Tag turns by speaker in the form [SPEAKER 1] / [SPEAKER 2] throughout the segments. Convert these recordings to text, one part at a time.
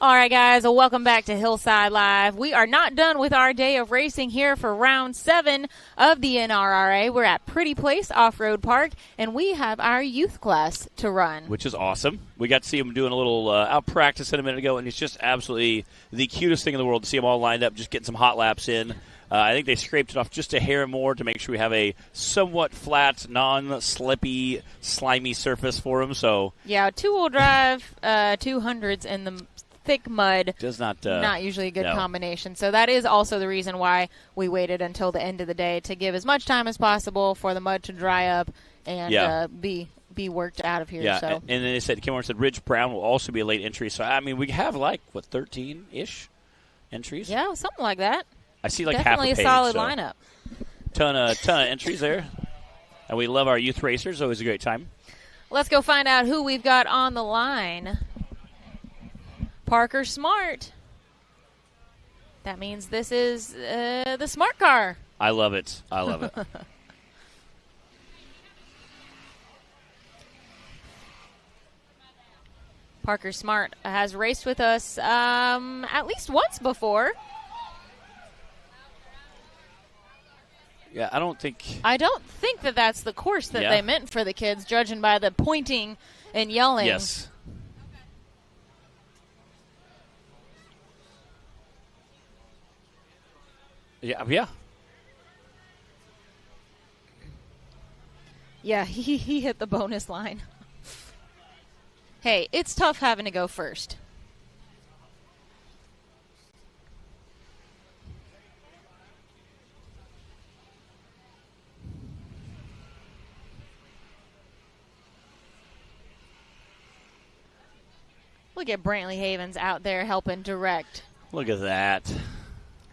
[SPEAKER 1] All right, guys, welcome back to Hillside Live. We are not done with our day of racing here for round 7 of the NRRA. We're at Pretty Place Off-Road Park, and we have our youth class to run.
[SPEAKER 2] Which is awesome. We got to see them doing a little out practicing a minute ago, and it's just absolutely the cutest thing in the world to see them all lined up, just getting some hot laps in. I think they scraped it off just a hair more to make sure we have a somewhat flat, non-slippy, slimy surface for them. So
[SPEAKER 1] yeah, two-wheel drive 200s in the thick mud
[SPEAKER 2] does not
[SPEAKER 1] usually a good combination. So that is also the reason why we waited until the end of the day to give as much time as possible for the mud to dry up and be worked out of here.
[SPEAKER 2] Yeah,
[SPEAKER 1] so.
[SPEAKER 2] And then they said, Kim Warren said Ridge Brown will also be a late entry. So, I mean, we have 13-ish entries?
[SPEAKER 1] Yeah, something like that.
[SPEAKER 2] I see like
[SPEAKER 1] definitely
[SPEAKER 2] half a page.
[SPEAKER 1] Definitely a solid lineup.
[SPEAKER 2] Ton of entries there. And we love our youth racers. Always a great time.
[SPEAKER 1] Let's go find out who we've got on the line. Parker Smart. That means this is the smart car.
[SPEAKER 2] I love it. I love it.
[SPEAKER 1] Parker Smart has raced with us at least once before.
[SPEAKER 2] Yeah, I don't think
[SPEAKER 1] that that's the course that they meant for the kids, judging by the pointing and yelling.
[SPEAKER 2] Yes. Yeah.
[SPEAKER 1] Yeah, he hit the bonus line. Hey, it's tough having to go first. Look at Brantley Havens out there helping direct.
[SPEAKER 2] Look at that.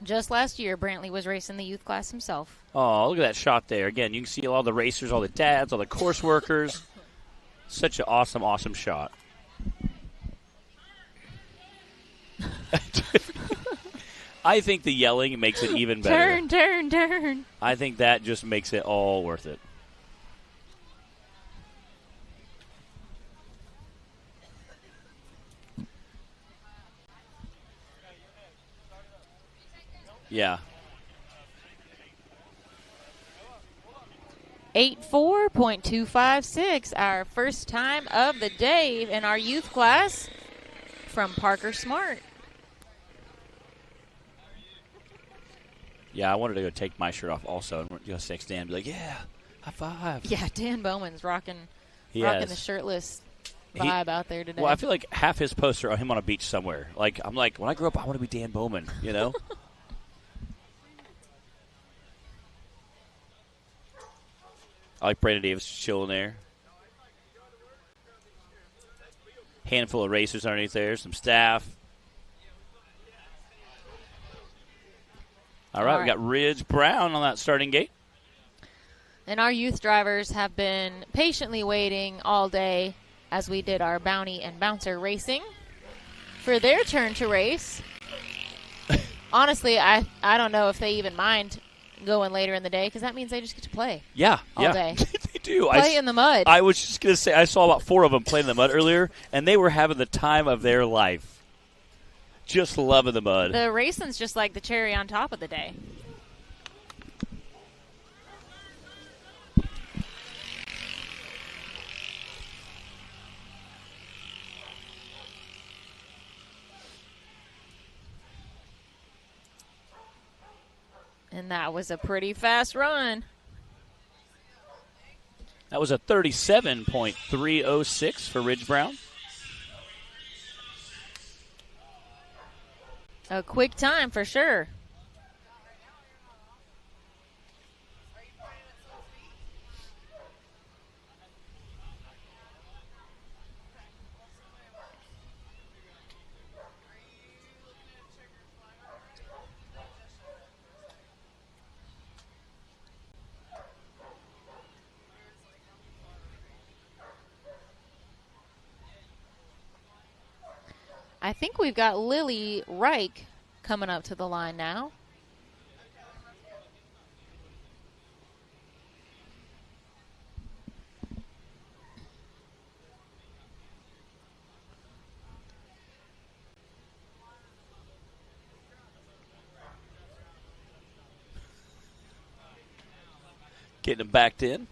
[SPEAKER 1] Just last year, Brantley was racing the youth class himself.
[SPEAKER 2] Oh, look at that shot there. Again, you can see all the racers, all the dads, all the course workers. Such an awesome, awesome shot. I think the yelling makes it even better.
[SPEAKER 1] Turn.
[SPEAKER 2] I think that just makes it all worth it. Yeah.
[SPEAKER 1] 84.256, our first time of the day in our youth class from Parker Smart.
[SPEAKER 2] Yeah, I wanted to go take my shirt off also and just next Dan and be like, yeah, high five.
[SPEAKER 1] Yeah, Dan Bowman's rocking the shirtless vibe out there today.
[SPEAKER 2] Well, I feel like half his posts are him on a beach somewhere. I'm like, when I grow up, I want to be Dan Bowman, you know? I like Brandon Davis chilling there. Handful of racers underneath there, some staff. All right, we got Ridge Brown on that starting gate.
[SPEAKER 1] And our youth drivers have been patiently waiting all day as we did our bounty and bouncer racing for their turn to race. Honestly, I don't know if they even mind going later in the day because that means they just get to play.
[SPEAKER 2] All
[SPEAKER 1] day.
[SPEAKER 2] They do.
[SPEAKER 1] Play in the mud.
[SPEAKER 2] I was just going to say, I saw about 4 of them playing in the mud earlier, and they were having the time of their life. Just loving the mud.
[SPEAKER 1] The racing's just like the cherry on top of the day. And that was a pretty fast run.
[SPEAKER 2] That was a 37.306 for Ridge Brown.
[SPEAKER 1] A quick time for sure. I think we've got Lily Reich coming up to the line now.
[SPEAKER 2] Getting him backed in.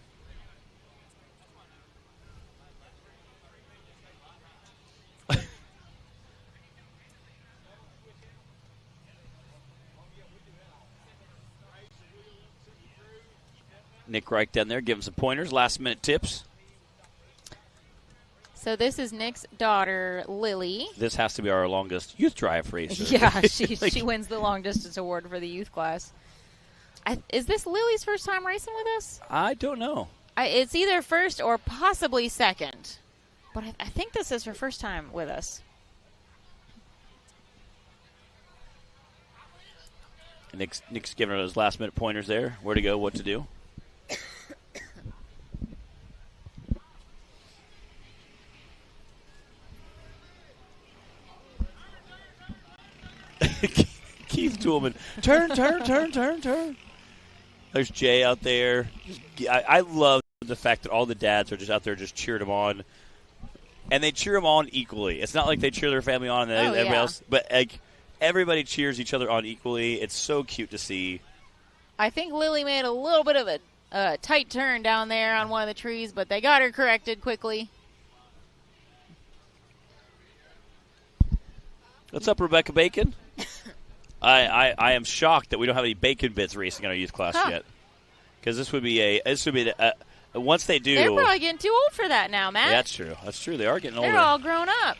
[SPEAKER 2] Nick Reich down there giving some pointers, last-minute tips.
[SPEAKER 1] So this is Nick's daughter, Lily.
[SPEAKER 2] This has to be our longest youth drive racer.
[SPEAKER 1] Yeah, she wins the long-distance award for the youth class. Is this Lily's first time racing with us?
[SPEAKER 2] I don't know.
[SPEAKER 1] It's either first or possibly second. But I think this is her first time with us.
[SPEAKER 2] Nick's giving her those last-minute pointers there. Where to go, what to do. Keith Toolman. Turn. There's Jay out there. I love the fact that all the dads are just out there just cheering him on. And they cheer him on equally. It's not like they cheer their family on and everybody else. But everybody cheers each other on equally. It's so cute to see.
[SPEAKER 1] I think Lily made a little bit of a tight turn down there on one of the trees, but they got her corrected quickly.
[SPEAKER 2] What's up, Rebecca Bacon? I am shocked that we don't have any bacon bits racing in our youth class yet. Because this would be once they do.
[SPEAKER 1] They're probably getting too old for that now, Matt.
[SPEAKER 2] Yeah, that's true. They are getting older.
[SPEAKER 1] They're all grown up.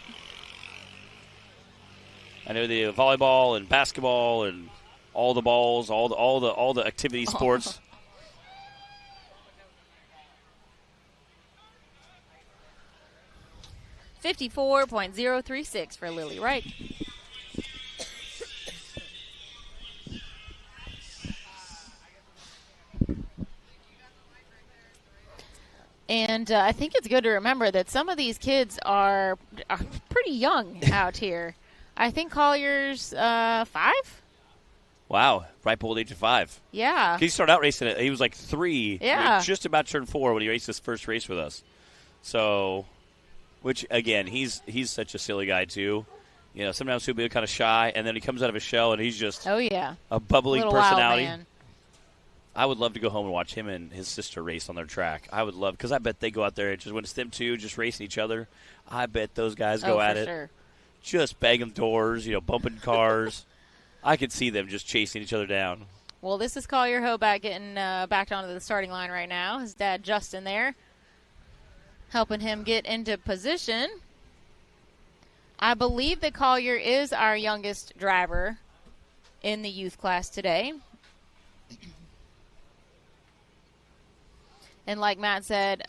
[SPEAKER 2] I know the volleyball and basketball and all the balls, all the activity sports.
[SPEAKER 1] 54.036 for Lily Wright. And I think it's good to remember that some of these kids are pretty young out here. I think Collier's 5.
[SPEAKER 2] Wow, ripe old age of 5.
[SPEAKER 1] Yeah.
[SPEAKER 2] He started out racing it. He was like 3.
[SPEAKER 1] Yeah.
[SPEAKER 2] Just about turned 4 when he raced his first race with us. So, which again, he's such a silly guy too. You know, sometimes he'll be kind of shy, and then he comes out of his shell, and he's just a bubbling personality.
[SPEAKER 1] Wild man.
[SPEAKER 2] I would love to go home and watch him and his sister race on their track. I would love, because I bet they go out there and just when it's them two just racing each other, I bet those guys go at it.
[SPEAKER 1] Sure.
[SPEAKER 2] Just banging doors, bumping cars. I could see them just chasing each other down.
[SPEAKER 1] Well, this is Collier Hoback getting back onto the starting line right now. His dad, Justin, there, helping him get into position. I believe that Collier is our youngest driver in the youth class today. And like Matt said,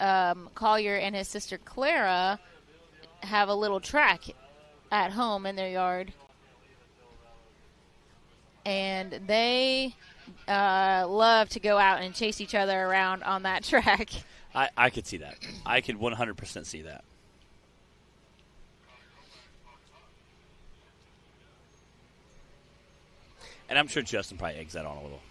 [SPEAKER 1] Collier and his sister Clara have a little track at home in their yard. And they love to go out and chase each other around on that track.
[SPEAKER 2] I could see that. I could 100% see that. And I'm sure Justin probably eggs that on a little.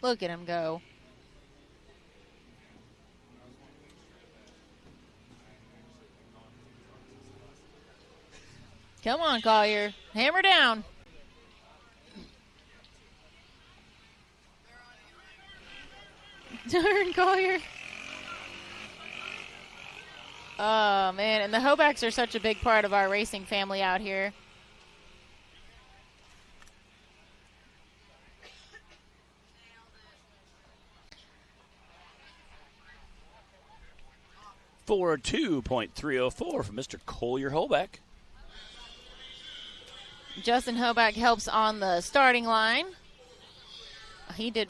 [SPEAKER 1] Look at him go. Come on, Collier. Hammer down. Turn, Collier. Oh, man. And the Hobacks are such a big part of our racing family out here.
[SPEAKER 2] For 2.304 from Mr. Collier Hoback.
[SPEAKER 1] Justin Hoback helps on the starting line. He did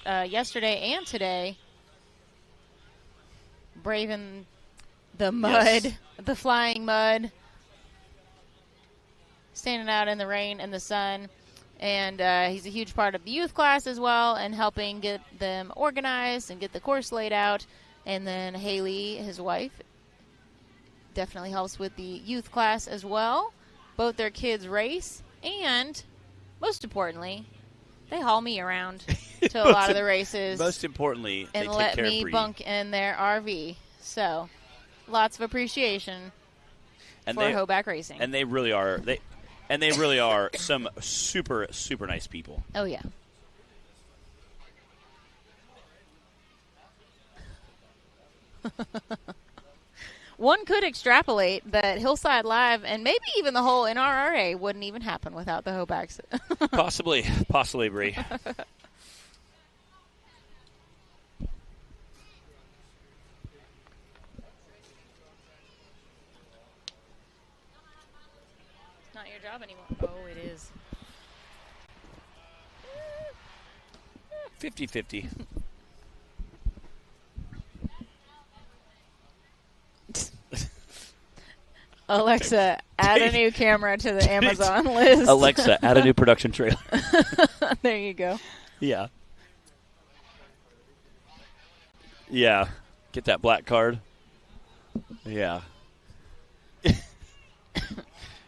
[SPEAKER 1] yesterday and today. Braving the mud, the flying mud. Standing out in the rain and the sun. And he's a huge part of the youth class as well and helping get them organized and get the course laid out. And then Haley, his wife, definitely helps with the youth class as well. Both their kids race, and most importantly, they haul me around to a lot of the races.
[SPEAKER 2] Most importantly, they
[SPEAKER 1] and
[SPEAKER 2] take
[SPEAKER 1] let
[SPEAKER 2] care of
[SPEAKER 1] me
[SPEAKER 2] Bree.
[SPEAKER 1] bunk in their RV. So, lots of appreciation for Hoback Racing.
[SPEAKER 2] And they really are. They really are some super, super nice people.
[SPEAKER 1] Oh, yeah. One could extrapolate that Hillside Live and maybe even the whole NRRA wouldn't even happen without the Hobacks.
[SPEAKER 2] Possibly, Bree.
[SPEAKER 1] Not your job anymore. Oh, it is.
[SPEAKER 2] 50-50.
[SPEAKER 1] Alexa, add a new camera to the Amazon list.
[SPEAKER 2] Alexa, add a new production trailer.
[SPEAKER 1] There you go.
[SPEAKER 2] Yeah. Yeah. Get that black card. Yeah.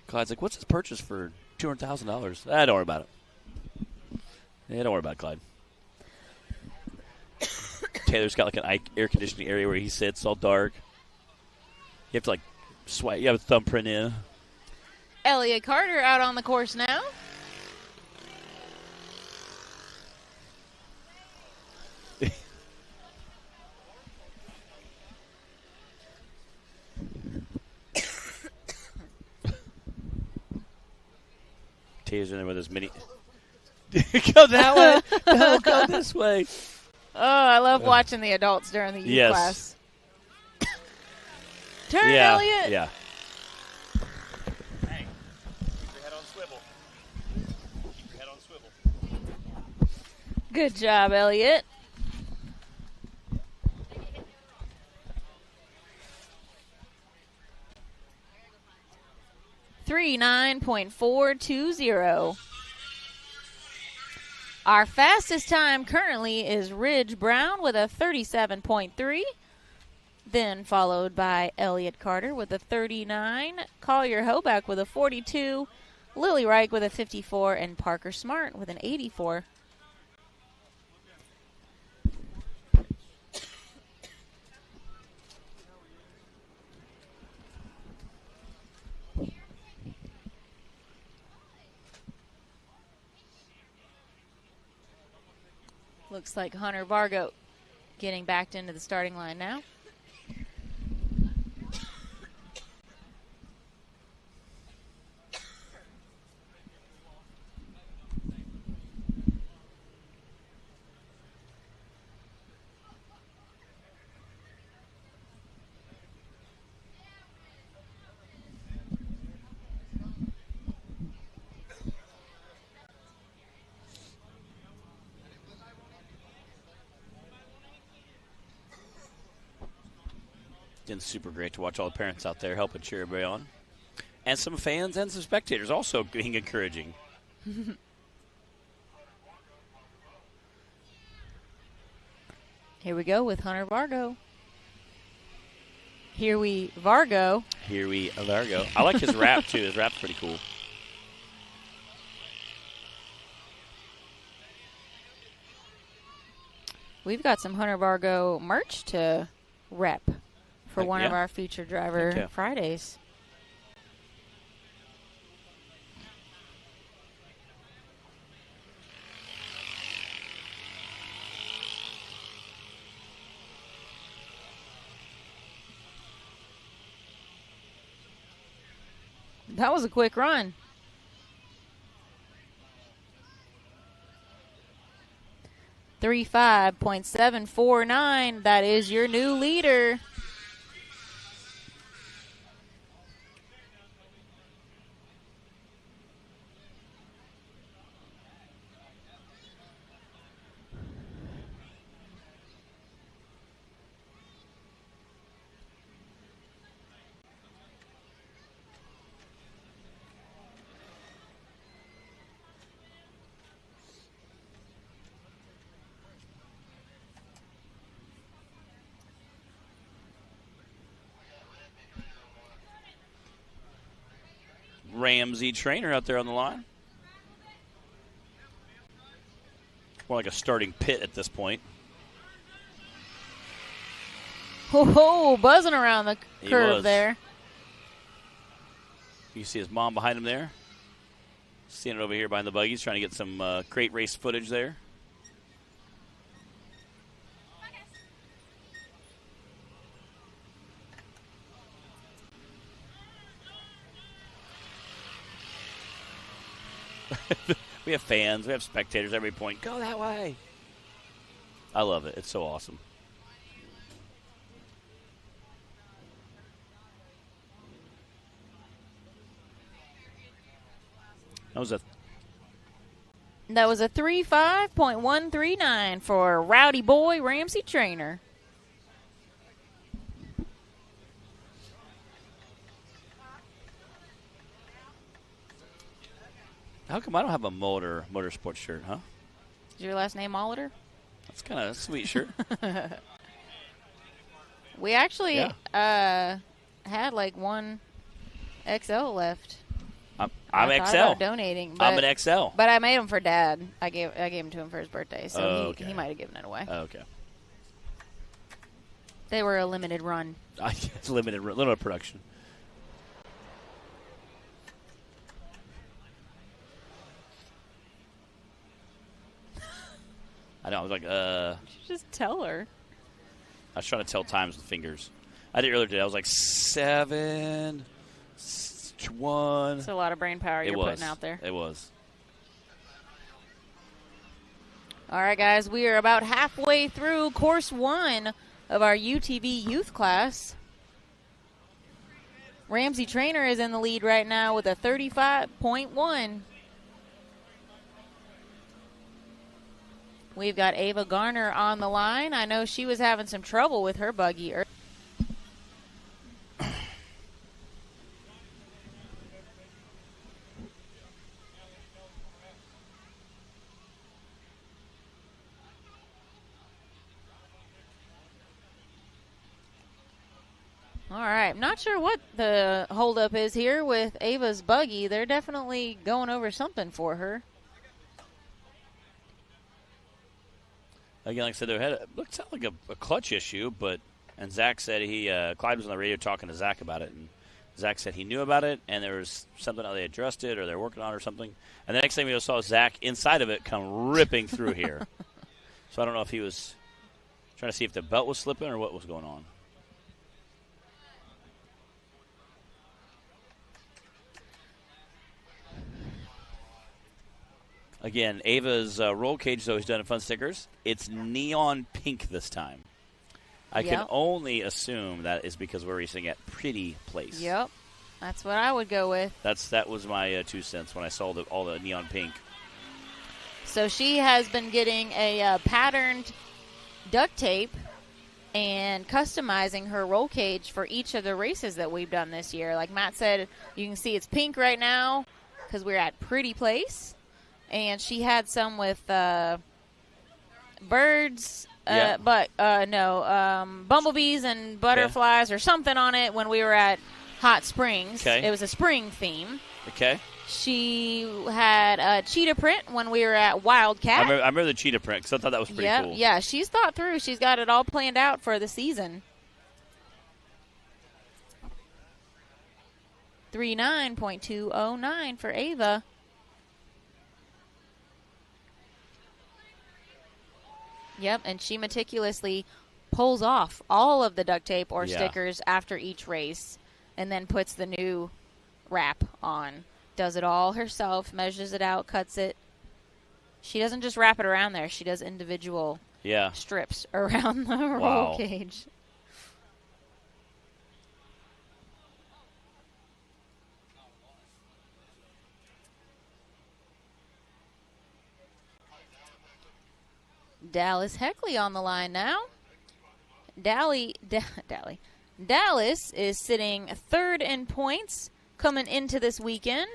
[SPEAKER 2] Clyde's like, what's his purchase for $200,000? Don't worry about it. Yeah, don't worry about it, Clyde. Taylor's got like an air conditioning area where he sits, all dark. You have to like swipe. You have a thumbprint in.
[SPEAKER 1] Elliot Carter out on the course now.
[SPEAKER 2] Taylor's in there with his mini. Go that way. No, go this way.
[SPEAKER 1] Oh, I love watching the adults during the youth class. Turn, Elliot.
[SPEAKER 2] Yeah. Hey, keep your head on swivel. Keep your head on swivel.
[SPEAKER 1] Good job, Elliot. .420. Our fastest time currently is Ridge Brown with a 37.3, then followed by Elliot Carter with a 39, Collier Hoback with a 42, Lily Reich with a 54, and Parker Smart with an 84. Looks like Hunter Vargo getting backed into the starting line now.
[SPEAKER 2] It's super great to watch all the parents out there helping cheer everybody on. And some fans and some spectators also being encouraging.
[SPEAKER 1] Here we go with Hunter Vargo. Here we Vargo.
[SPEAKER 2] I like his rap, too. His rap's pretty cool.
[SPEAKER 1] We've got some Hunter Vargo merch to rep for one of our featured driver Fridays. That was a quick run. .749. That is your new leader.
[SPEAKER 2] Ramsey trainer out there on the line. More like a starting pit at this point.
[SPEAKER 1] Oh, buzzing around the curve there.
[SPEAKER 2] You see his mom behind him there. Seeing it over here behind the buggies, trying to get some crate race footage there. We have fans. We have spectators at every point. Go that way. I love it. It's so awesome.
[SPEAKER 1] That was a 3.5.139 for Rowdy Boy Ramsey Trainer.
[SPEAKER 2] How come I don't have a motorsports shirt, huh?
[SPEAKER 1] Is your last name Molitor?
[SPEAKER 2] That's kind of a sweet shirt.
[SPEAKER 1] We actually had like one XL left.
[SPEAKER 2] I'm XL.
[SPEAKER 1] About donating. But,
[SPEAKER 2] I'm an XL.
[SPEAKER 1] But I made them for Dad. I gave them to him for his birthday, so he might have given it away.
[SPEAKER 2] Okay.
[SPEAKER 1] They were a limited run.
[SPEAKER 2] It's limited production. I know. I was like,
[SPEAKER 1] You should just tell her.
[SPEAKER 2] I was trying to tell times with fingers. I did earlier today. I was like 7, 1.
[SPEAKER 1] It's a lot of brain power you're putting out there.
[SPEAKER 2] It was.
[SPEAKER 1] All right, guys. We are about halfway through course 1 of our UTV youth class. Ramsey Trainer is in the lead right now with a 35.1. We've got Ava Garner on the line. I know she was having some trouble with her buggy. All right, I'm not sure what the holdup is here with Ava's buggy. They're definitely going over something for her.
[SPEAKER 2] Again, like I said, it looked like a clutch issue, and Zach said Clyde was on the radio talking to Zach about it, and Zach said he knew about it, and there was something that they addressed it or they're working on or something. And the next thing we saw Zach inside of it come ripping through here. So I don't know if he was trying to see if the belt was slipping or what was going on. Again, Ava's roll cage, though, is done in fun stickers. It's neon pink this time. I can only assume that is because we're racing at Pretty Place.
[SPEAKER 1] Yep, that's what I would go with.
[SPEAKER 2] That was my 2 cents when I saw all the neon pink.
[SPEAKER 1] So she has been getting a patterned duct tape and customizing her roll cage for each of the races that we've done this year. Like Matt said, you can see it's pink right now because we're at Pretty Place. And she had some with birds, bumblebees and butterflies or something on it when we were at Hot Springs.
[SPEAKER 2] Okay.
[SPEAKER 1] It was a spring theme.
[SPEAKER 2] Okay.
[SPEAKER 1] She had a cheetah print when we were at Wildcat.
[SPEAKER 2] I remember the cheetah print because I thought that was pretty cool.
[SPEAKER 1] Yeah, she's thought through. She's got it all planned out for the season. 39.209 for Ava. Yep, and she meticulously pulls off all of the duct tape or stickers after each race and then puts the new wrap on. Does it all herself, measures it out, cuts it. She doesn't just wrap it around there. She does individual strips around the roll cage. Dallas Heckley on the line now. Dallas is sitting third in points coming into this weekend.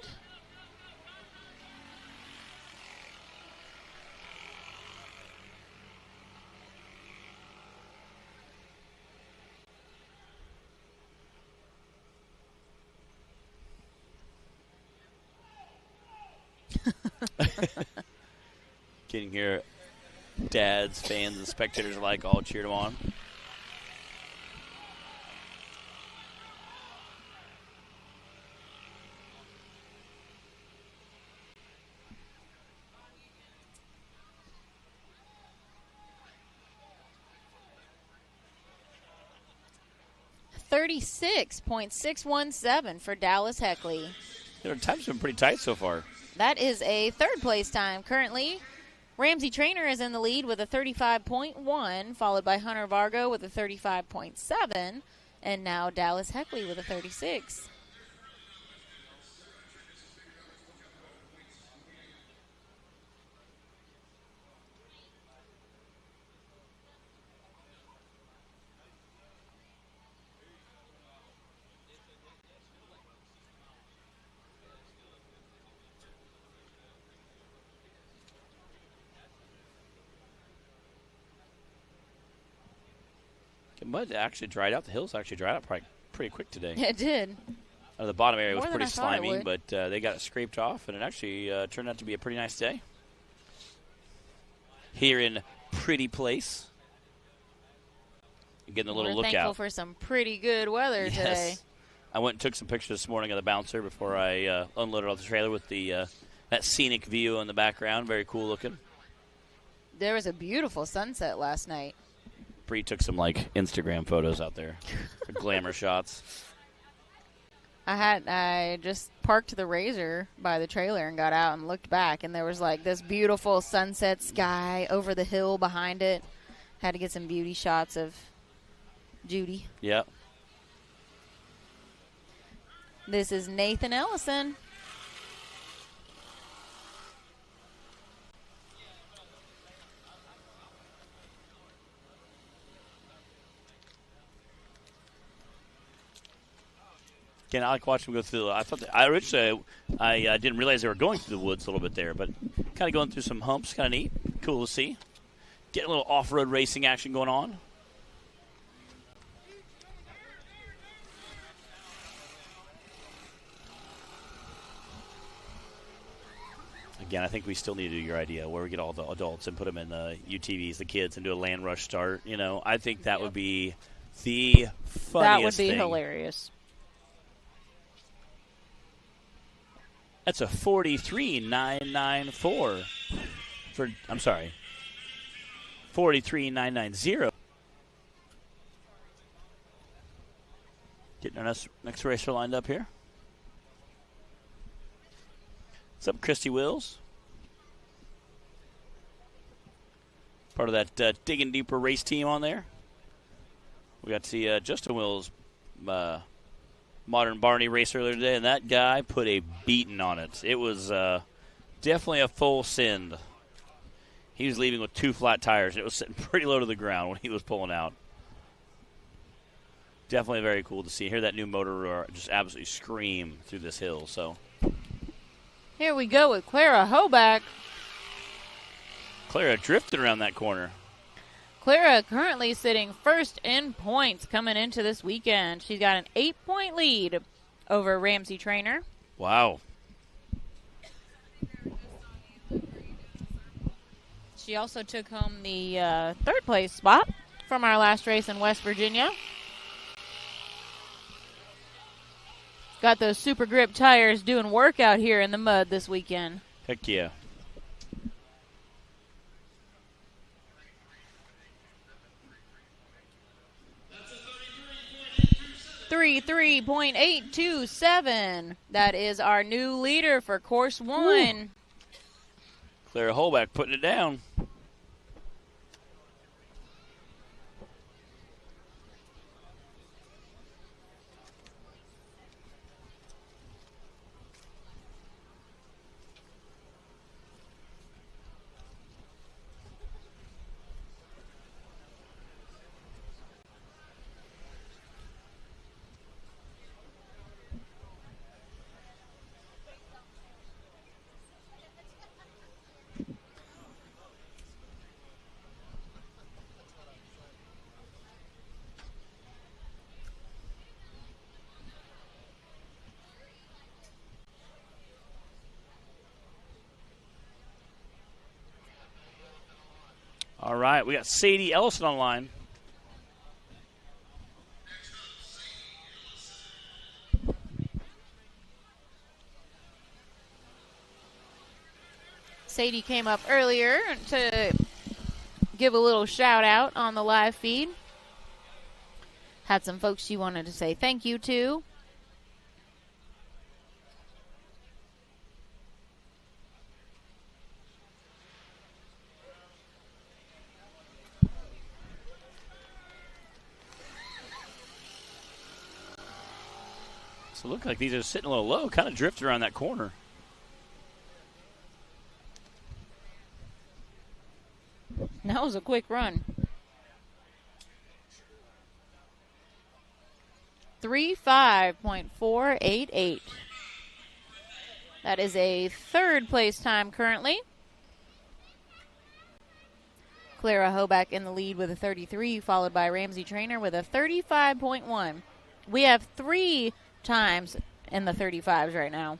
[SPEAKER 2] Getting here. Dads, fans, and spectators alike all cheered him on.
[SPEAKER 1] 36.617 for Dallas Heckley.
[SPEAKER 2] Their time's been pretty tight so far.
[SPEAKER 1] That is a third-place time. Currently, Ramsey Trainer is in the lead with a 35.1, followed by Hunter Vargo with a 35.7, and now Dallas Heckley with a 36.
[SPEAKER 2] The mud actually dried out. The hills actually dried out pretty quick today.
[SPEAKER 1] It did.
[SPEAKER 2] The bottom area was
[SPEAKER 1] More
[SPEAKER 2] pretty
[SPEAKER 1] than I thought it
[SPEAKER 2] slimy,
[SPEAKER 1] would.
[SPEAKER 2] but they got it scraped off, and it actually turned out to be a pretty nice day here in Pretty Place. Getting a little
[SPEAKER 1] We're
[SPEAKER 2] lookout.
[SPEAKER 1] thankful for some pretty good weather today.
[SPEAKER 2] I went and took some pictures this morning of the bouncer before I unloaded off the trailer with the that scenic view in the background. Very cool looking.
[SPEAKER 1] There was a beautiful sunset last night.
[SPEAKER 2] Bree took some Instagram photos out there, glamour shots.
[SPEAKER 1] I just parked the Razor by the trailer and got out and looked back, and there was this beautiful sunset sky over the hill behind it. Had to get some beauty shots of Judy.
[SPEAKER 2] Yep.
[SPEAKER 1] This is Nathan Ellison.
[SPEAKER 2] Again, I like watching them go through. I thought I originally I didn't realize they were going through the woods a little bit there, but kind of going through some humps, kind of neat, cool to see. Getting a little off-road racing action going on. Again, I think we still need to do your idea where we get all the adults and put them in the UTVs, the kids, and do a land rush start. I think that would be the funniest
[SPEAKER 1] That would be
[SPEAKER 2] thing.
[SPEAKER 1] hilarious.
[SPEAKER 2] That's a 43,994 for. I'm sorry, 43,990. Getting our next racer lined up here. What's up, Christy Wills? Part of that Digging Deeper race team on there. We got to see Justin Wills' Modern Barney race earlier today, and that guy put a beating on it. It was definitely a full send. He was leaving with 2 flat tires, and it was sitting pretty low to the ground when he was pulling out. Definitely very cool to see. Hear that new motor just absolutely scream through this hill. So
[SPEAKER 1] Here we go with Clara Hoback.
[SPEAKER 2] Clara drifted around that corner.
[SPEAKER 1] Clara currently sitting first in points coming into this weekend. She's got an 8-point lead over Ramsey Trainer.
[SPEAKER 2] Wow.
[SPEAKER 1] She also took home the third place spot from our last race in West Virginia. Got those super grip tires doing work out here in the mud this weekend.
[SPEAKER 2] Heck yeah.
[SPEAKER 1] 33.827. That is our new leader for Course 1.
[SPEAKER 2] Woo. Clara Holback putting it down. All right, we got Sadie Ellison online.
[SPEAKER 1] Sadie came up earlier to give a little shout out on the live feed. Had some folks you wanted to say thank you to.
[SPEAKER 2] So it looked like these are sitting a little low, kind of drifted around that corner.
[SPEAKER 1] That was a quick run. 3:05.488. That is a third place time currently. Clara Hoback in the lead with a 33, followed by Ramsey Trainer with a 35.1. We have 3 times in the 35s right now.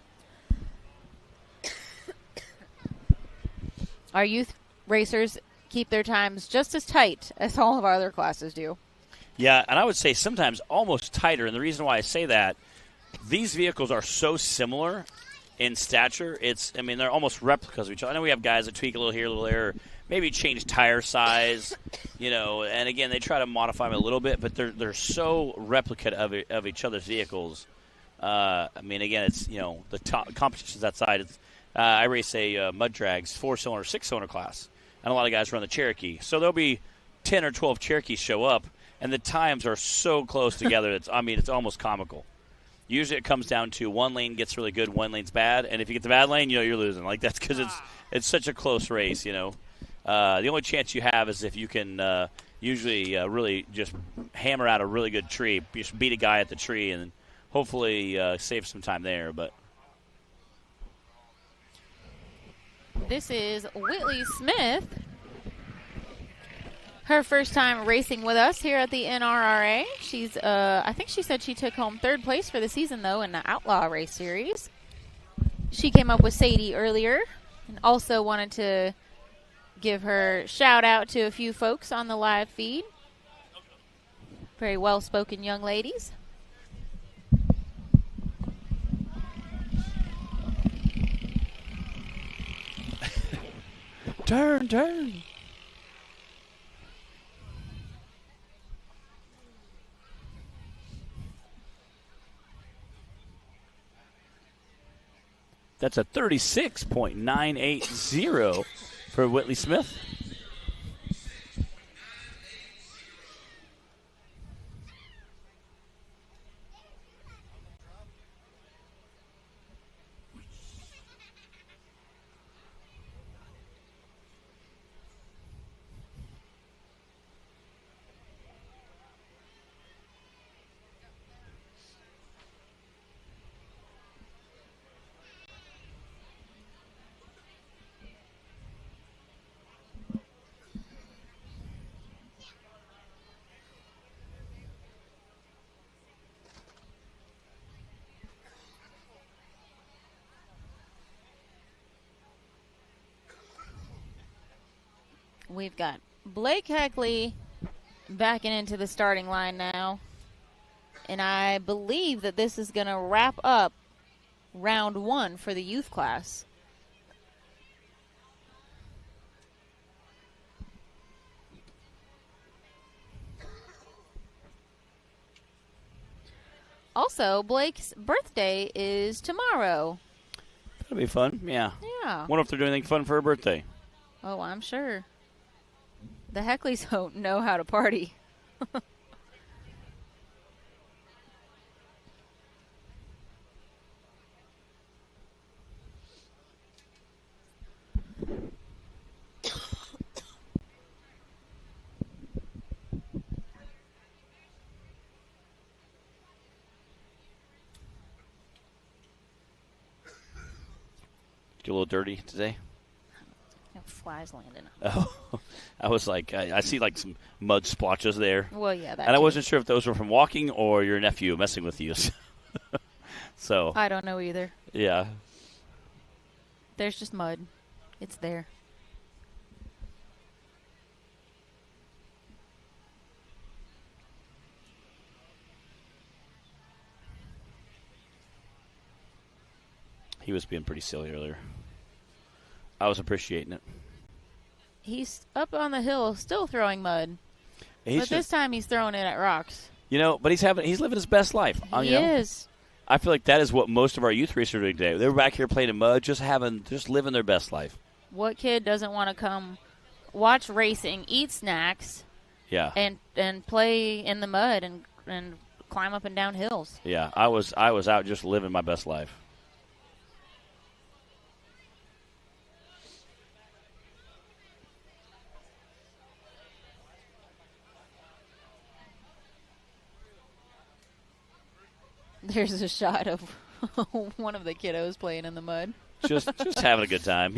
[SPEAKER 1] Our youth racers keep their times just as tight as all of our other classes do.
[SPEAKER 2] Yeah, and I would say sometimes almost tighter. And the reason why I say that, these vehicles are so similar in stature. They're almost replicas of each other. I know we have guys that tweak a little here, a little there, maybe change tire size, and again, they try to modify them a little bit, but they're so replicate of each other's vehicles. Again, it's, the top competitions outside. I race a mud drags 4-cylinder, 6-cylinder class, and a lot of guys run the Cherokee. So there'll be 10 or 12 Cherokees show up, and the times are so close together. It's almost comical. Usually it comes down to one lane gets really good, one lane's bad, and if you get the bad lane, you're losing. Like, that's because it's such a close race, The only chance you have is if you can usually really just hammer out a really good tree, just beat a guy at the tree, and hopefully save some time there. But
[SPEAKER 1] this is Whitley Smith. Her first time racing with us here at the NRRA. She's, I think she said she took home 3rd place for the season, though, in the Outlaw Race Series. She came up with Sadie earlier and also wanted to give her shout out to a few folks on the live feed. Very well-spoken young ladies.
[SPEAKER 2] Turn. That's a 36.980 for Whitley Smith.
[SPEAKER 1] We've got Blake Heckley backing into the starting line now. And I believe that this is going to wrap up round 1 for the youth class. Also, Blake's birthday is tomorrow.
[SPEAKER 2] That'll be fun, yeah.
[SPEAKER 1] Yeah.
[SPEAKER 2] Wonder if they're doing anything fun for her birthday.
[SPEAKER 1] Oh, I'm sure. The Heckleys don't know how to party.
[SPEAKER 2] Get a little dirty today?
[SPEAKER 1] Flies landing.
[SPEAKER 2] Oh, I was like, I see like some mud splotches there.
[SPEAKER 1] Well, yeah, that
[SPEAKER 2] and I
[SPEAKER 1] too.
[SPEAKER 2] wasn't sure if those were from walking or your nephew messing with you. So
[SPEAKER 1] I don't know either.
[SPEAKER 2] Yeah.
[SPEAKER 1] There's just mud. It's there.
[SPEAKER 2] He was being pretty silly earlier. I was appreciating it.
[SPEAKER 1] He's up on the hill still throwing mud. But this time he's throwing it at rocks.
[SPEAKER 2] But he's living his best life.
[SPEAKER 1] He is.
[SPEAKER 2] I feel like that is what most of our youth racers are doing today. They're back here playing in mud, just living their best life.
[SPEAKER 1] What kid doesn't want to come watch racing, eat snacks, and play in the mud and climb up and down hills?
[SPEAKER 2] Yeah, I was out just living my best life.
[SPEAKER 1] There's a shot of one of the kiddos playing in the mud.
[SPEAKER 2] Just having a good time,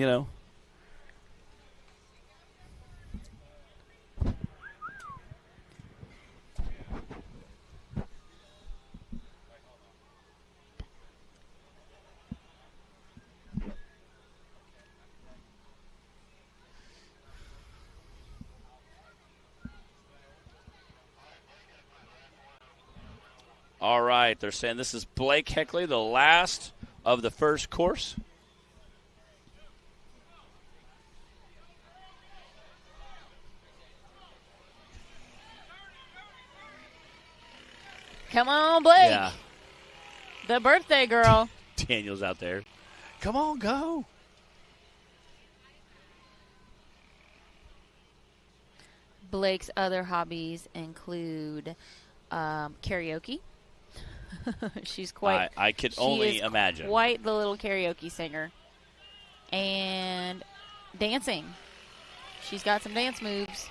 [SPEAKER 2] All right, they're saying this is Blake Heckley, the last of the first course.
[SPEAKER 1] Come on, Blake.
[SPEAKER 2] Yeah.
[SPEAKER 1] The birthday girl.
[SPEAKER 2] Daniel's out there. Come on, go.
[SPEAKER 1] Blake's other hobbies include karaoke. She's quite.
[SPEAKER 2] I could only imagine.
[SPEAKER 1] Quite the little karaoke singer, and dancing. She's got some dance moves.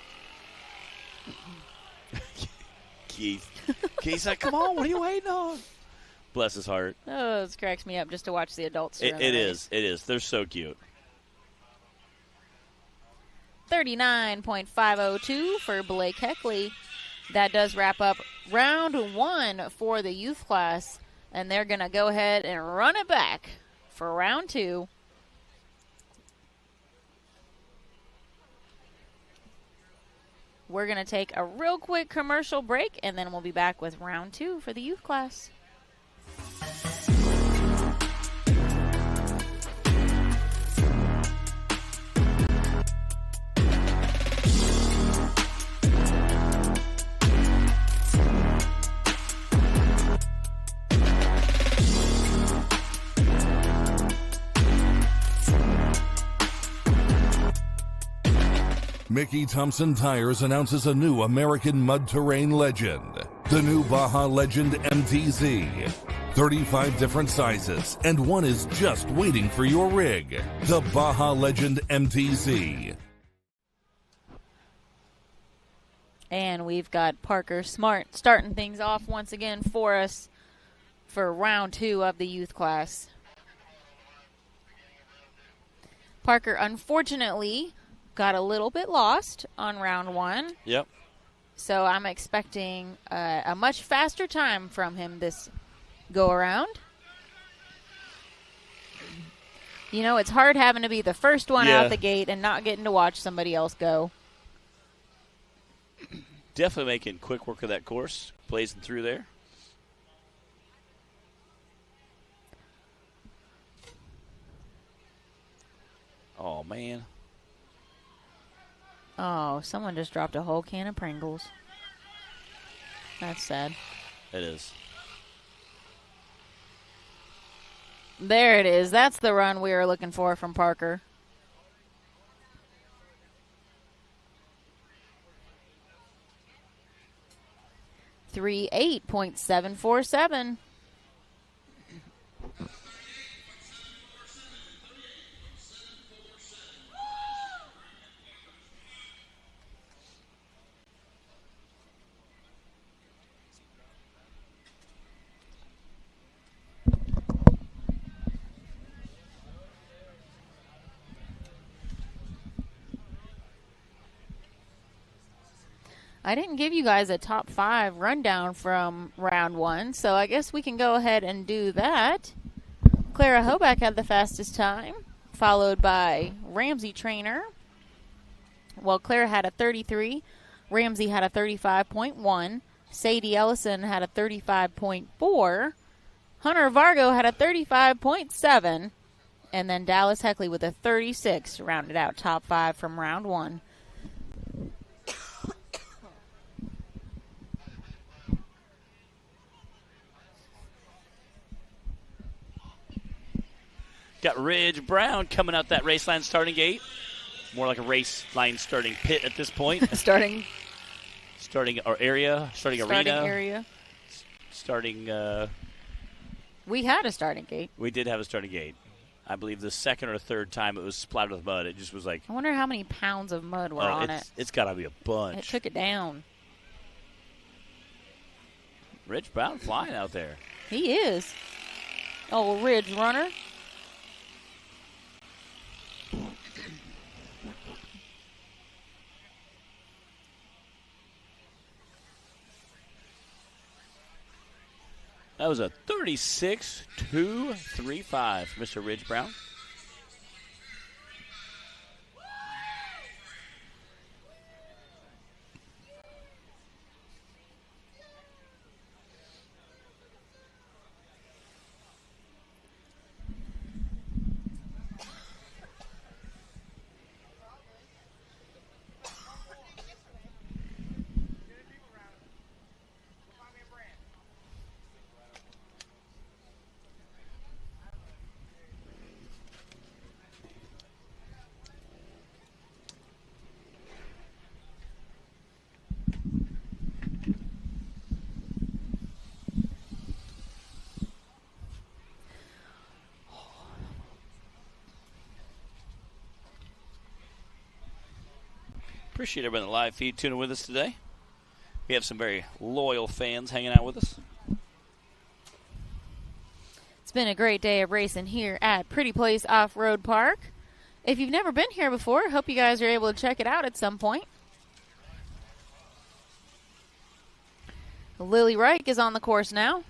[SPEAKER 2] Keith's like, come on, what are you waiting on? Bless his heart.
[SPEAKER 1] Oh, this cracks me up just to watch the adults.
[SPEAKER 2] It is. They're so cute.
[SPEAKER 1] 39.502 for Blake Heckley. That does wrap up round 1 for the youth class, and they're going to go ahead and run it back for round 2. We're going to take a real quick commercial break, and then we'll be back with round 2 for the youth class.
[SPEAKER 3] Mickey Thompson Tires announces a new American mud terrain legend, the new Baja Legend MTZ. 35 different sizes, and one is just waiting for your rig. The Baja Legend MTZ.
[SPEAKER 1] And we've got Parker Smart starting things off once again for us for round 2 of the youth class. Parker, unfortunately, got a little bit lost on round 1.
[SPEAKER 2] Yep.
[SPEAKER 1] So I'm expecting a much faster time from him this go-around. It's hard having to be the first one out the gate and not getting to watch somebody else go.
[SPEAKER 2] Definitely making quick work of that course, blazing through there. Oh, man.
[SPEAKER 1] Oh, someone just dropped a whole can of Pringles. That's sad.
[SPEAKER 2] It is.
[SPEAKER 1] There it is. That's the run we were looking for from Parker. .747. I didn't give you guys a top 5 rundown from round 1, so I guess we can go ahead and do that. Clara Hoback had the fastest time, followed by Ramsey Trainer. Well, Clara had a 33, Ramsey had a 35.1, Sadie Ellison had a 35.4, Hunter Vargo had a 35.7, and then Dallas Heckley with a 36 rounded out top 5 from round 1.
[SPEAKER 2] got Ridge Brown coming out that race line starting gate. More like a race line starting pit at this point.
[SPEAKER 1] Starting
[SPEAKER 2] arena.
[SPEAKER 1] We had a starting gate.
[SPEAKER 2] We did have a starting gate. I believe the second or third time it was splattered with mud. It just was like.
[SPEAKER 1] I wonder how many pounds of mud were on it.
[SPEAKER 2] It's got to be a bunch.
[SPEAKER 1] It took it down.
[SPEAKER 2] Ridge Brown flying out there.
[SPEAKER 1] He is. Oh, Ridge runner.
[SPEAKER 2] That was a 36.235 for Mr. Ridge Brown. Appreciate everyone in the live feed tuning with us today. We have some very loyal fans hanging out with us.
[SPEAKER 1] It's been a great day of racing here at Pretty Place Off-Road Park. If you've never been here before, hope you guys are able to check it out at some point. Lily Reich is on the course now.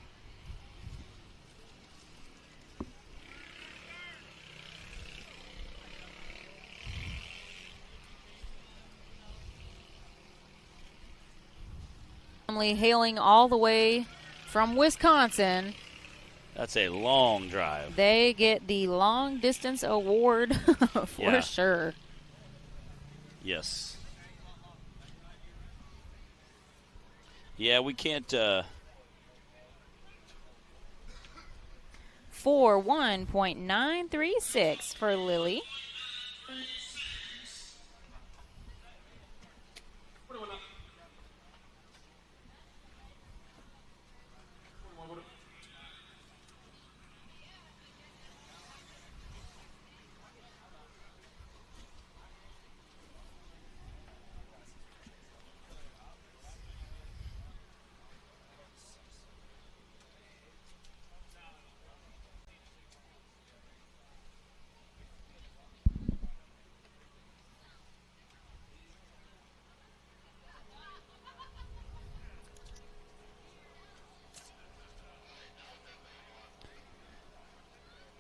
[SPEAKER 1] Hailing all the way from Wisconsin.
[SPEAKER 2] That's a long drive.
[SPEAKER 1] They get the long distance award for sure.
[SPEAKER 2] Yes. Yeah, we can't.
[SPEAKER 1] 41.936 for Lily.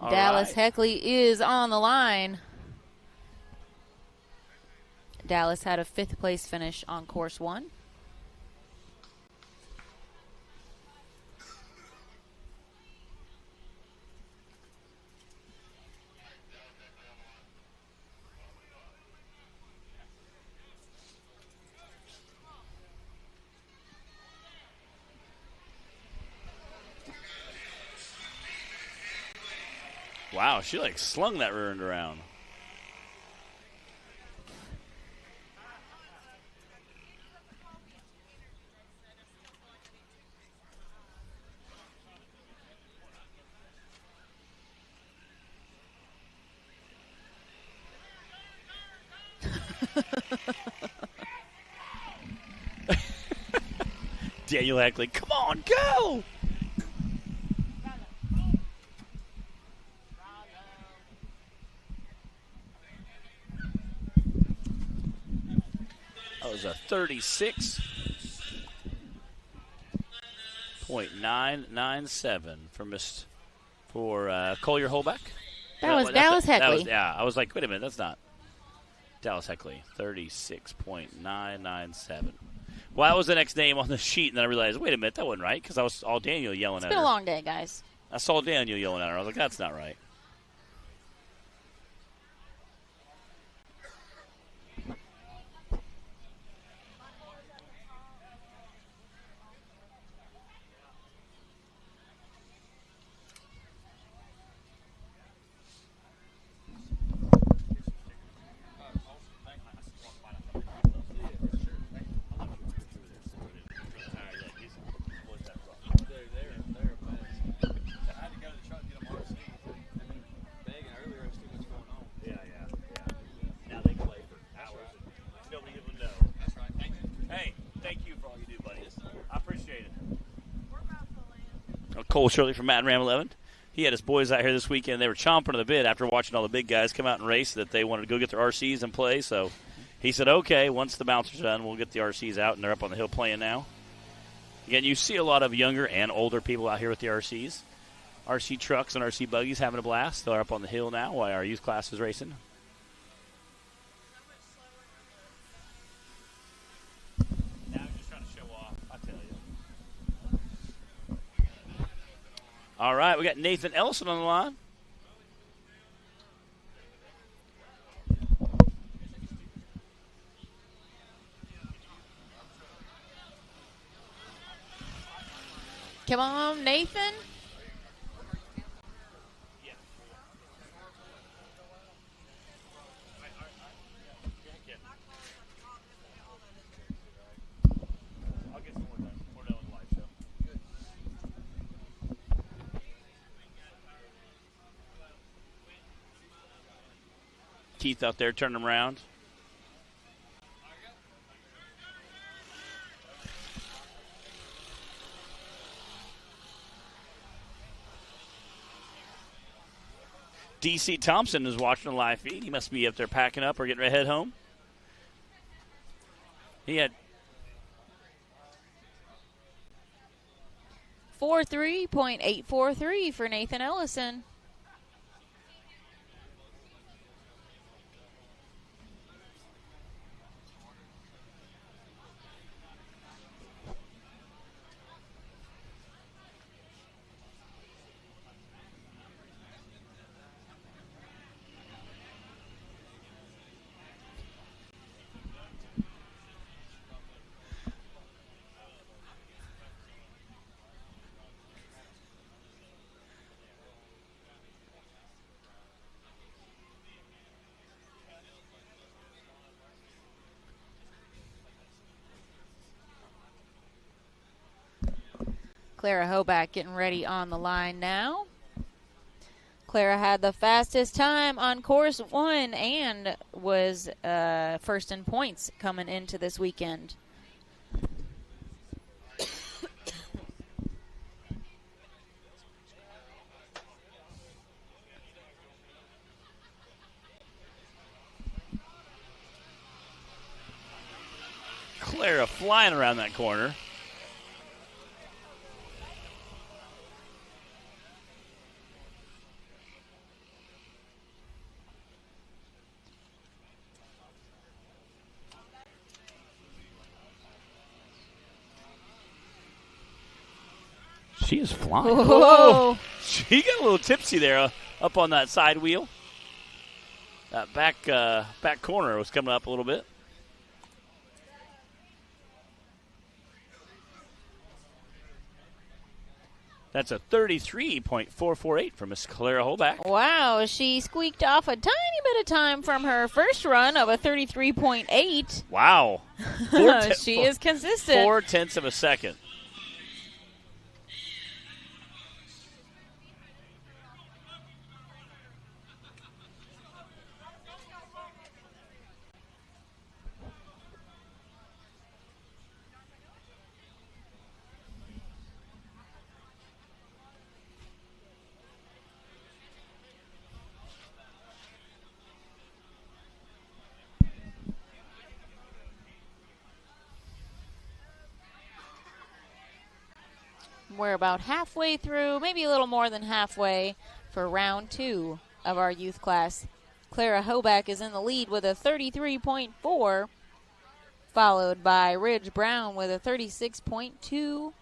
[SPEAKER 1] Dallas Heckley is on the line. Dallas had a 5th place finish on course 1.
[SPEAKER 2] Wow, she like slung that rear end around. Daniel Heckley, come on, go! That was a 36.997 for Collier Holbeck.
[SPEAKER 1] That was Dallas Heckley.
[SPEAKER 2] Yeah, I was like, wait a minute, that's not Dallas Heckley. 36.997. Well, that was the next name on the sheet, and then I realized, wait a minute, that wasn't right, because I was all Daniel yelling at her.
[SPEAKER 1] It's been a long day, guys.
[SPEAKER 2] I saw Daniel yelling at her. I was like, that's not right. Cole Shirley from Madden Ram 11. He had his boys out here this weekend. They were chomping at the bit after watching all the big guys come out and race that they wanted to go get their RCs and play. So he said, okay, once the bouncers are done, we'll get the RCs out, and they're up on the hill playing now. Again, you see a lot of younger and older people out here with the RCs. RC trucks and RC buggies having a blast. They're up on the hill now while our youth class is racing. Now I'm just trying to show off, I tell you. All right, we got Nathan Ellison on the line.
[SPEAKER 1] Come on, Nathan.
[SPEAKER 2] Keith out there turning them around. DC Thompson is watching the live feed. He must be up there packing up or getting ready to head home. He had
[SPEAKER 1] 4.3 for Nathan Ellison. Clara Hoback getting ready on the line now. Clara had the fastest time on course 1 and was first in points coming into this weekend.
[SPEAKER 2] Clara flying around that corner. She is flying.
[SPEAKER 1] Whoa.
[SPEAKER 2] She got a little tipsy there up on that side wheel. That back corner was coming up a little bit. That's a 33.448 for Miss Clara Holback.
[SPEAKER 1] Wow, she squeaked off a tiny bit of time from her first run of a 33.8.
[SPEAKER 2] Wow.
[SPEAKER 1] She is consistent.
[SPEAKER 2] 0.4 of a second.
[SPEAKER 1] We're about halfway through, maybe a little more than halfway, for round 2 of our youth class. Clara Hoback is in the lead with a 33.4, followed by Ridge Brown with a 36.2,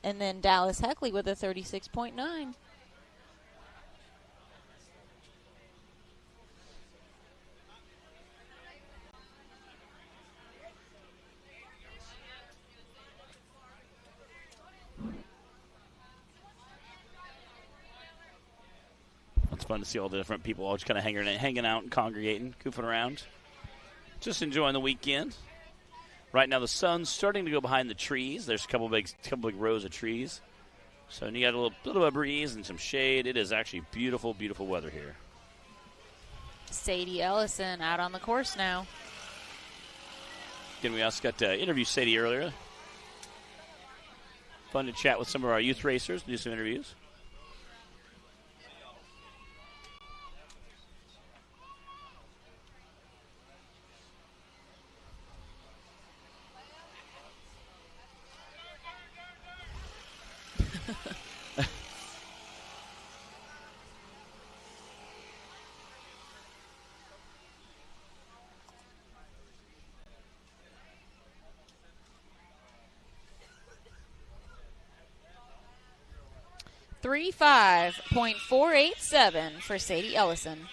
[SPEAKER 1] and then Dallas Heckley with a 36.9.
[SPEAKER 2] It's fun to see all the different people all just kind of hanging out and congregating, goofing around. Just enjoying the weekend. Right now the sun's starting to go behind the trees. There's a couple big rows of trees. So you got a little bit of a breeze and some shade. It is actually beautiful, beautiful weather here.
[SPEAKER 1] Sadie Ellison out on the course now.
[SPEAKER 2] Again, we also got to interview Sadie earlier. Fun to chat with some of our youth racers, do some interviews.
[SPEAKER 1] .487 for Sadie Ellison.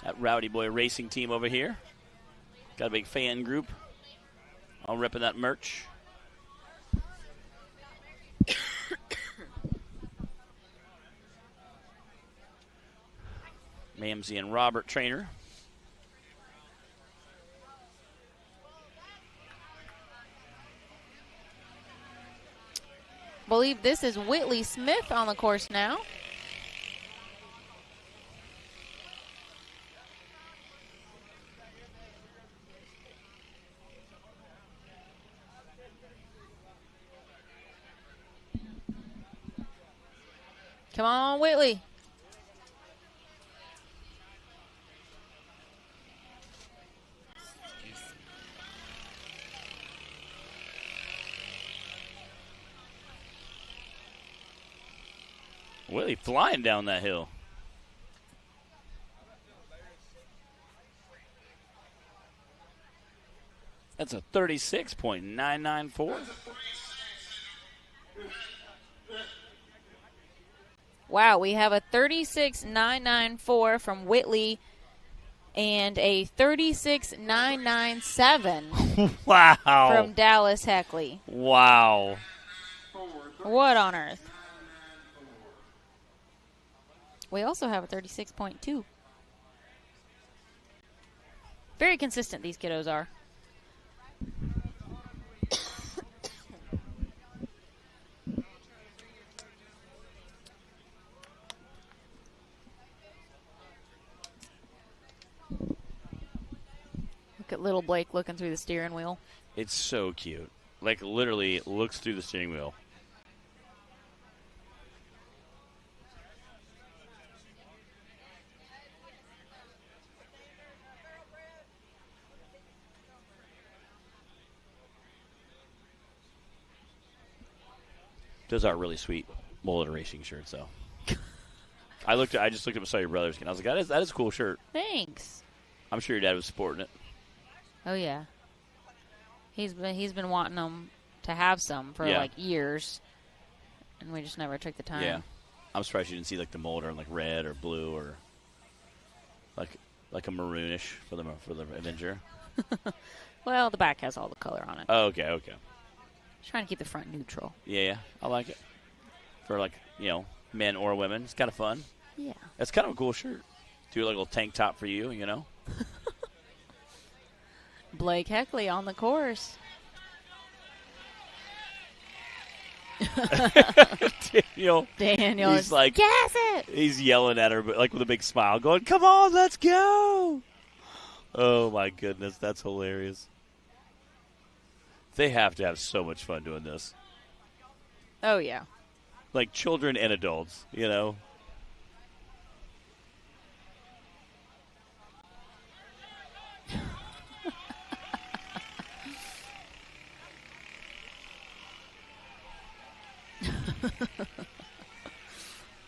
[SPEAKER 2] That Rowdy Boy Racing team over here. Got a big fan group. All repping that merch. Mamsie and Robert trainer.
[SPEAKER 1] Believe this is Whitley Smith on the course now. Come on, Whitley.
[SPEAKER 2] Whitley flying down that hill. That's a 36.994.
[SPEAKER 1] Wow, we have a 36.994 from Whitley and a 36.997
[SPEAKER 2] Wow.
[SPEAKER 1] from Dallas Heckley.
[SPEAKER 2] Wow.
[SPEAKER 1] What on earth? We also have a 36.2. Very consistent, these kiddos are. Look at little Blake looking through the steering wheel.
[SPEAKER 2] It's so cute. Like, literally looks through the steering wheel. Those are really sweet mullet racing shirts, though. I just looked up and saw your brother's, and I was like, that is a cool shirt.
[SPEAKER 1] Thanks.
[SPEAKER 2] I'm sure your dad was sporting it.
[SPEAKER 1] Oh yeah. He's been wanting them to have some for like years, and we just never took the time.
[SPEAKER 2] Yeah, I'm surprised you didn't see like the mullet or like red or blue or like a maroonish for the Avenger.
[SPEAKER 1] Well, the back has all the color on it.
[SPEAKER 2] Oh, okay.
[SPEAKER 1] Trying to keep the front neutral.
[SPEAKER 2] Yeah, I like it. For like, men or women. It's kind of fun.
[SPEAKER 1] Yeah.
[SPEAKER 2] That's kind of a cool shirt. Do like a little tank top for you,
[SPEAKER 1] Blake Heckley on the course. Daniel
[SPEAKER 2] he's like,
[SPEAKER 1] guess it.
[SPEAKER 2] He's yelling at her, but like with a big smile, going, "Come on, let's go!" Oh my goodness, that's hilarious. They have to have so much fun doing this.
[SPEAKER 1] Oh yeah.
[SPEAKER 2] Like children and adults,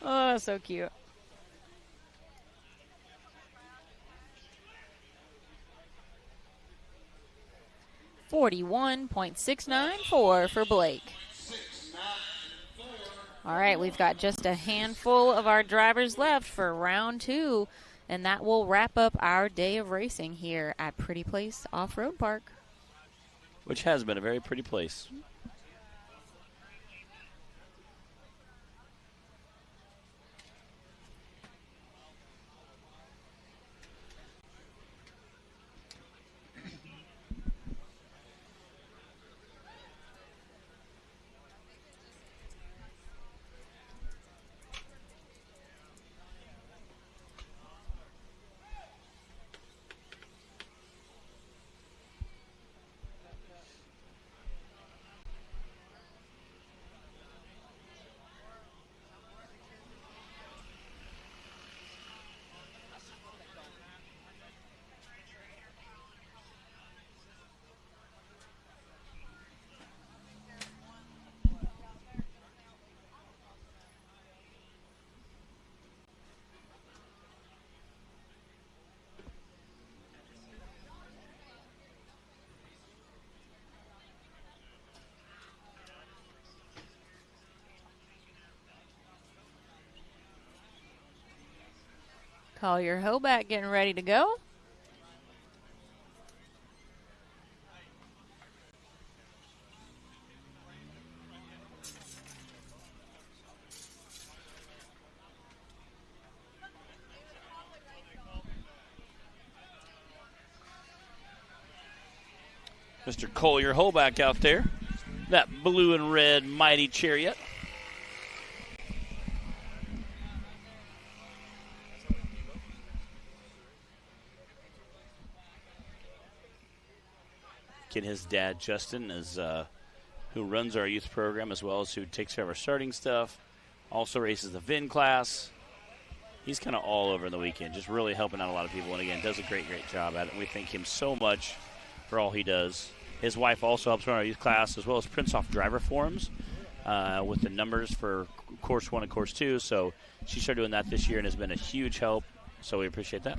[SPEAKER 1] Oh, so cute. .694 for Blake. All right, we've got just a handful of our drivers left for round 2, and that will wrap up our day of racing here at Pretty Place Off-Road Park.
[SPEAKER 2] Which has been a very pretty place.
[SPEAKER 1] Collier Hoback getting ready to go.
[SPEAKER 2] Mr. Collier Hoback out there. That blue and red mighty chariot. Again, his dad, Justin, is who runs our youth program as well as who takes care of our starting stuff. Also races the VIN class. He's kind of all over in the weekend, just really helping out a lot of people. And, again, does a great, great job at it. And we thank him so much for all he does. His wife also helps run our youth class as well as prints off driver forms with the numbers for Course 1 and Course 2. So she started doing that this year and has been a huge help. So we appreciate that.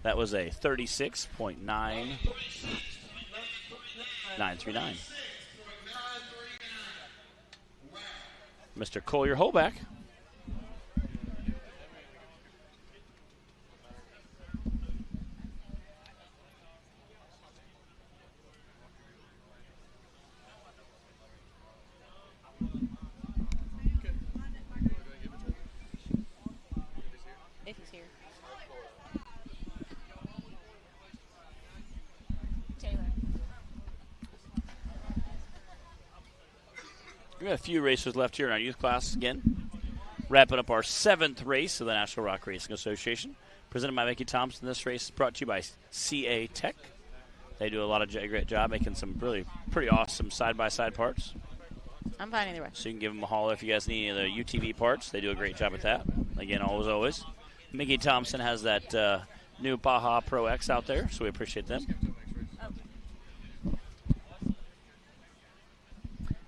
[SPEAKER 2] That was a 36.939. Mr. Collier Hoback.
[SPEAKER 1] If he's here. Taylor.
[SPEAKER 2] We have a few races left here in our youth class again. Wrapping up our 7th race of the National Rock Racing Association. Presented by Mickey Thompson. This race is brought to you by CA Tech. They do a lot of great job making some really pretty awesome side-by-side parts.
[SPEAKER 1] I'm fine either way.
[SPEAKER 2] So you can give them a holler if you guys need any of the UTV parts. They do a great job at that. Again, always. Mickey Thompson has that new Baja Pro X out there, so we appreciate them.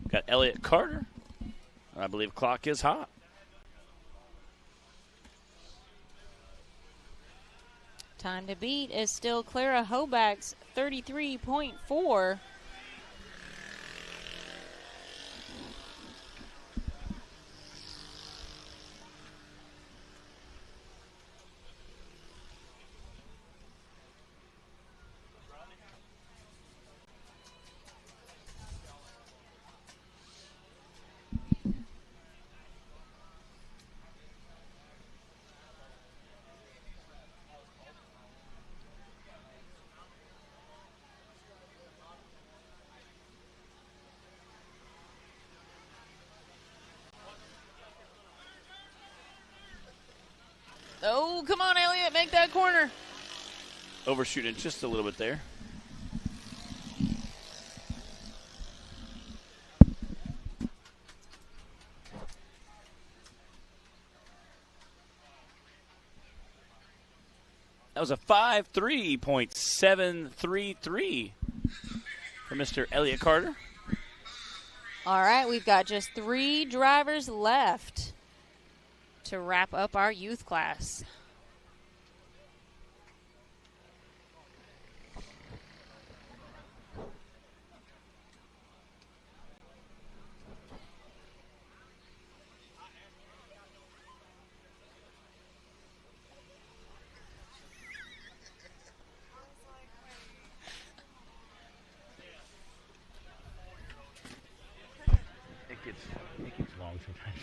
[SPEAKER 2] Got Elliott Carter. I believe clock is hot.
[SPEAKER 1] Time to beat is still Clara Hoback's 33.4. Oh, come on, Elliott, make that corner.
[SPEAKER 2] Overshooting just a little bit there. That was a 5.3.733 for Mr. Elliott Carter.
[SPEAKER 1] All right, we've got just 3 drivers left to wrap up our youth class.
[SPEAKER 2] It gets long sometimes.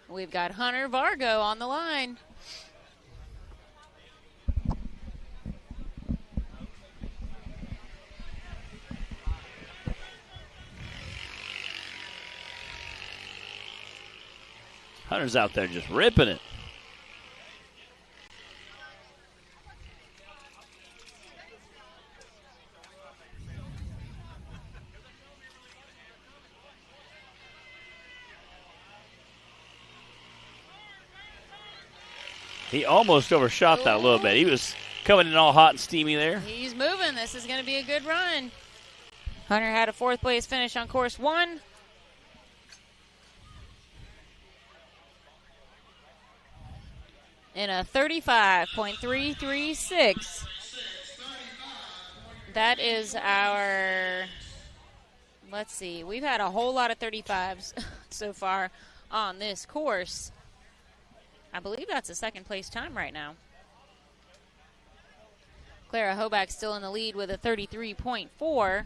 [SPEAKER 1] We've got Hunter Vargo on the line.
[SPEAKER 2] Hunter's out there just ripping it. He almost overshot that a little bit. He was coming in all hot and steamy there.
[SPEAKER 1] He's moving. This is going to be a good run. Hunter had a 4th place finish on course 1. In a 35.336. That is our let's see. We've had a whole lot of 35s so far on this course. I believe that's a second place time right now. Clara Hoback still in the lead with a 33.4.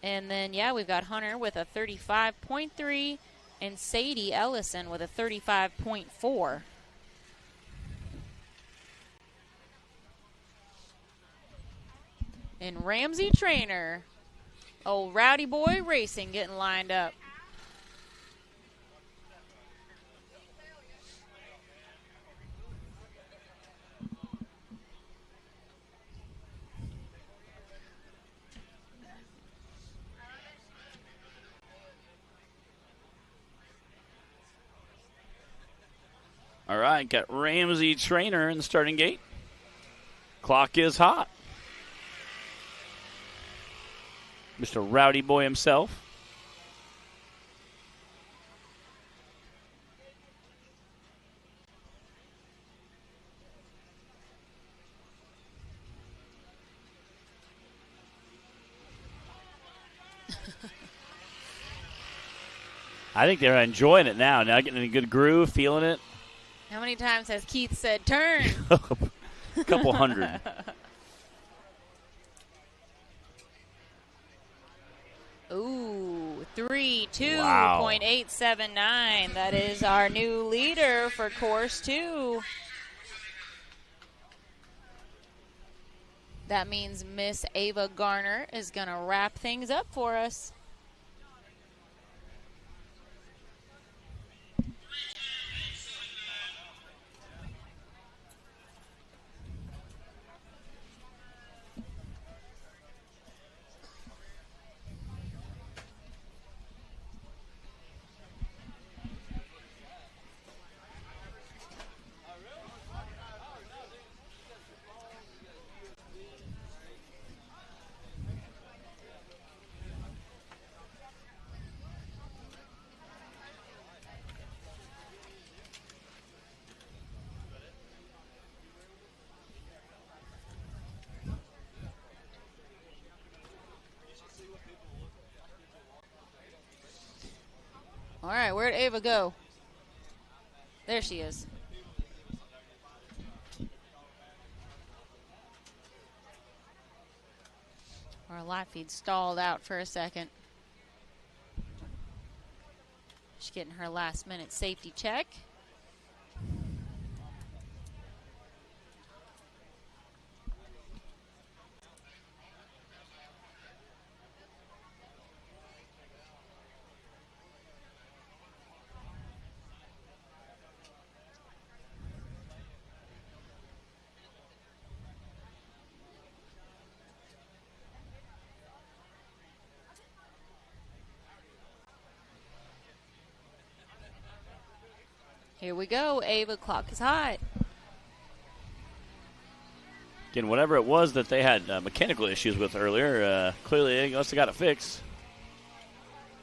[SPEAKER 1] And then, yeah, we've got Hunter with a 35.3 and Sadie Ellison with a 35.4. And Ramsey Trainer, old Rowdy Boy Racing, getting lined up.
[SPEAKER 2] All right, got Ramsey Trainer in the starting gate. Clock is hot. Mr. Rowdy Boy himself. I think they're enjoying it now. Now getting in a good groove, feeling it.
[SPEAKER 1] How many times has Keith said turn?
[SPEAKER 2] A couple hundred.
[SPEAKER 1] Ooh, 3:2.879. Wow. That is our new leader for course 2. That means Miss Ava Garner is going to wrap things up for us. All right, where'd Ava go? There she is. Our live feed stalled out for a second. She's getting her last minute safety check. Here we go. Ava, clock is hot.
[SPEAKER 2] Again, whatever it was that they had mechanical issues with earlier, clearly they must have got it fixed.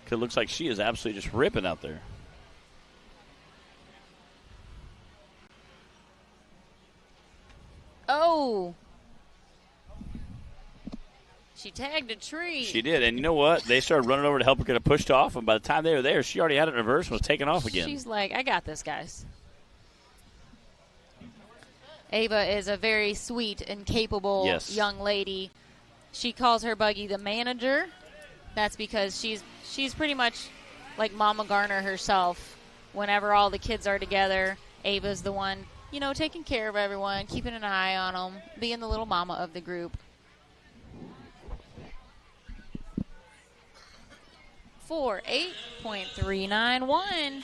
[SPEAKER 2] Because it looks like she is absolutely just ripping out there.
[SPEAKER 1] Oh. She tagged a tree.
[SPEAKER 2] She did, and you know what? They started running over to help her get it pushed off, and by the time they were there, she already had it in reverse and was taking off again.
[SPEAKER 1] She's like, I got this, guys. Ava is a very sweet and capable young lady. She calls her buggy the manager. That's because she's pretty much like Mama Garner herself. Whenever all the kids are together, Ava's the one, taking care of everyone, keeping an eye on them, being the little mama of the group. 48.391.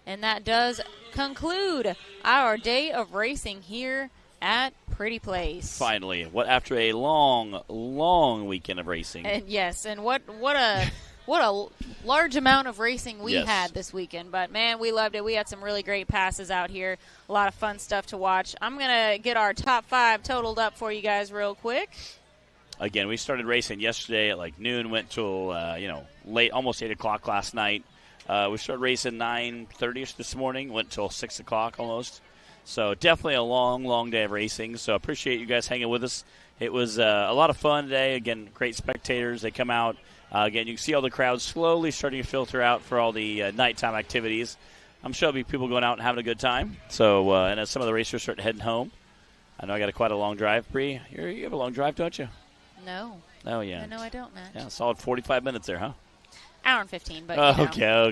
[SPEAKER 1] And that does conclude our day of racing here at Pretty Place.
[SPEAKER 2] Finally, after a long, long weekend of racing.
[SPEAKER 1] And yes, and what a large amount of racing we had this weekend. But man, we loved it. We had some really great passes out here. A lot of fun stuff to watch. I'm gonna get our top 5 totaled up for you guys real quick.
[SPEAKER 2] Again, we started racing yesterday at like noon, went till late, almost 8 o'clock last night. We started racing 9:30ish this morning, went till 6 o'clock almost. So definitely a long, long day of racing. So appreciate you guys hanging with us. It was a lot of fun today. Again, great spectators. They come out. Again, you can see all the crowds slowly starting to filter out for all the nighttime activities. I'm sure there'll be people going out and having a good time. So, and as some of the racers start heading home, I know I got quite a long drive. Bree, you have a long drive, don't you?
[SPEAKER 1] No.
[SPEAKER 2] Oh, yeah.
[SPEAKER 1] No, I don't, Matt.
[SPEAKER 2] Yeah, solid 45 minutes there, huh?
[SPEAKER 1] Hour and 15, but
[SPEAKER 2] Okay.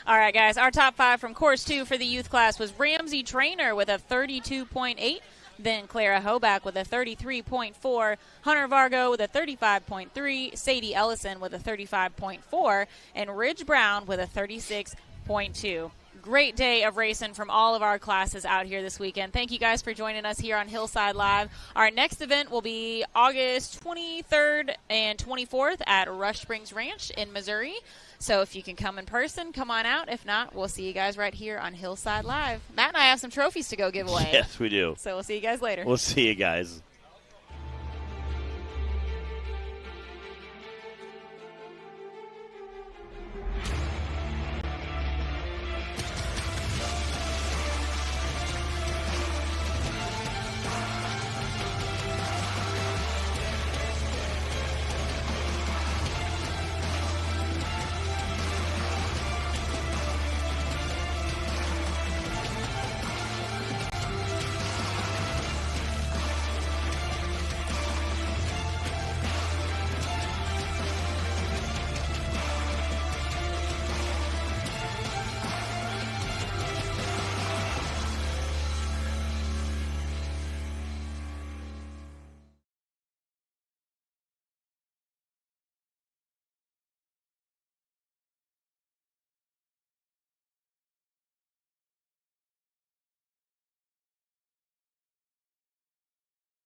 [SPEAKER 1] All right, guys. Our top 5 from Course 2 for the youth class was Ramsey Trainer with a 32.8. Then Clara Hoback with a 33.4. Hunter Vargo with a 35.3. Sadie Ellison with a 35.4. And Ridge Brown with a 36.2. Great day of racing from all of our classes out here this weekend. Thank you guys for joining us here on Hillside Live. Our next event will be August 23rd and 24th at Rush Springs Ranch in Missouri. So if you can come in person, come on out. If not, we'll see you guys right here on Hillside Live. Matt and I have some trophies to go give away.
[SPEAKER 2] Yes, we do.
[SPEAKER 1] So we'll see you guys later.
[SPEAKER 2] We'll see you guys.